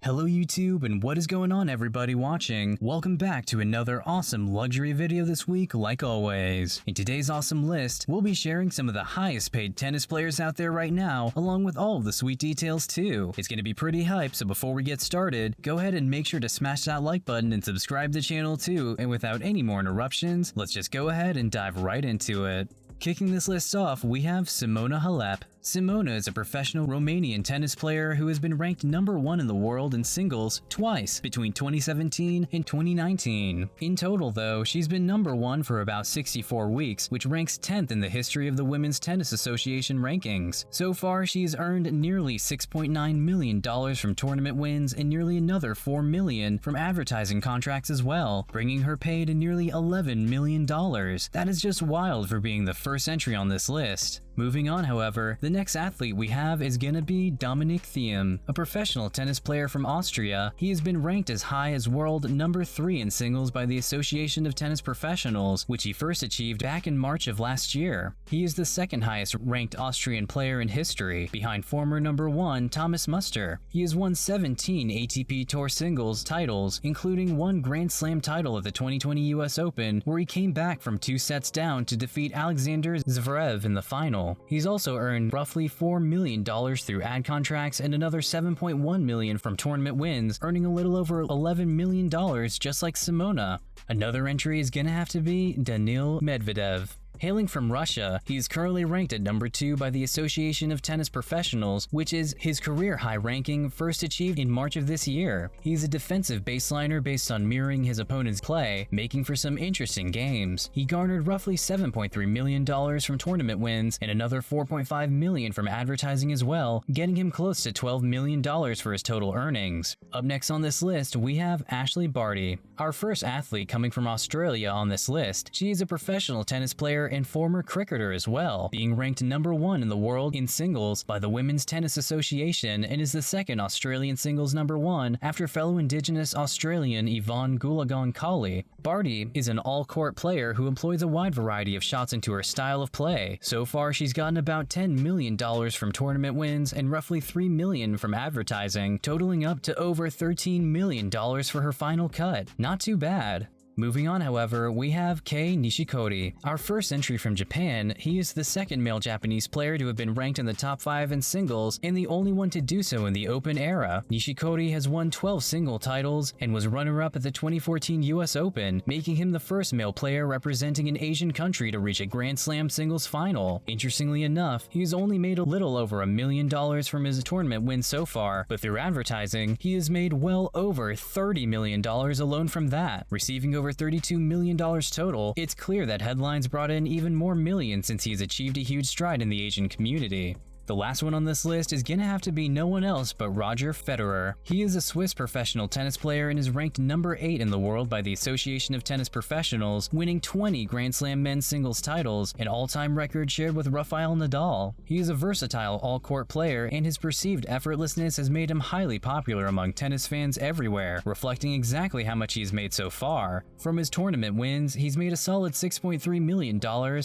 Hello YouTube, and what is going on everybody watching? Welcome back to another awesome luxury video this week like always. In today's awesome list, we'll be sharing some of the highest paid tennis players out there right now, along with all of the sweet details too. It's gonna be pretty hype, so before we get started, go ahead and make sure to smash that like button and subscribe to the channel too, and without any more interruptions, let's just go ahead and dive right into it. Kicking this list off, we have Simona Halep. Simona is a professional Romanian tennis player who has been ranked number 1 in the world in singles twice between 2017 and 2019. In total though, she's been number 1 for about 64 weeks, which ranks 10th in the history of the Women's Tennis Association rankings. So far, she's earned nearly $6.9 million from tournament wins and nearly another $4 million from advertising contracts as well, bringing her pay to nearly $11 million. That is just wild for being the first entry on this list. Moving on, however, the next athlete we have is gonna be Dominic Thiem, a professional tennis player from Austria. He has been ranked as high as world number 3 in singles by the Association of Tennis Professionals, which he first achieved back in March of last year. He is the second highest ranked Austrian player in history, behind former number 1 Thomas Muster. He has won 17 ATP Tour singles titles, including one Grand Slam title at the 2020 US Open, where he came back from 2 sets down to defeat Alexander Zverev in the final. He's also earned roughly $4 million through ad contracts and another $7.1 million from tournament wins, earning a little over $11 million just like Simona. Another entry is gonna have to be Daniil Medvedev. Hailing from Russia, he is currently ranked at number 2 by the Association of Tennis Professionals, which is his career high ranking first achieved in March of this year. He is a defensive baseliner based on mirroring his opponent's play, making for some interesting games. He garnered roughly $7.3 million from tournament wins and another $4.5 million from advertising as well, getting him close to $12 million for his total earnings. Up next on this list, we have Ashley Barty, our first athlete coming from Australia on this list. She is a professional tennis player and former cricketer as well, being ranked number 1 in the world in singles by the Women's Tennis Association and is the second Australian singles number 1 after fellow Indigenous Australian Yvonne Goolagong-Cawley. Barty is an all-court player who employs a wide variety of shots into her style of play. So far, she's gotten about $10 million from tournament wins and roughly $3 million from advertising, totaling up to over $13 million for her final cut. Not too bad. Moving on, however, we have Kei Nishikori, our first entry from Japan. He is the second male Japanese player to have been ranked in the top 5 in singles and the only one to do so in the Open era. Nishikori has won 12 single titles and was runner-up at the 2014 US Open, making him the first male player representing an Asian country to reach a Grand Slam singles final. Interestingly enough, he's only made a little over $1 million from his tournament wins so far, but through advertising, he has made well over $30 million alone from that, receiving over $32 million total. It's clear that headlines brought in even more millions since he's achieved a huge stride in the Asian community. The last one on this list is gonna have to be no one else but Roger Federer. He is a Swiss professional tennis player and is ranked number 8 in the world by the Association of Tennis Professionals, winning 20 Grand Slam men's singles titles, an all-time record shared with Rafael Nadal. He is a versatile all-court player, and his perceived effortlessness has made him highly popular among tennis fans everywhere, reflecting exactly how much he's made so far. From his tournament wins, he's made a solid $6.3 million,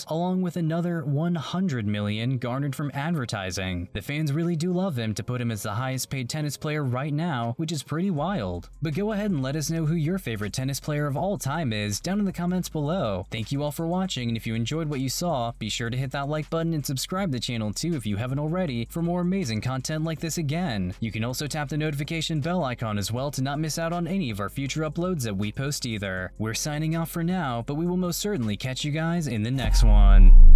along with another $100 million garnered from advertising. The fans really do love him to put him as the highest paid tennis player right now, which is pretty wild. But go ahead and let us know who your favorite tennis player of all time is down in the comments below. Thank you all for watching, and if you enjoyed what you saw, be sure to hit that like button and subscribe to the channel too if you haven't already for more amazing content like this again. You can also tap the notification bell icon as well to not miss out on any of our future uploads that we post either. We're signing off for now, but we will most certainly catch you guys in the next one.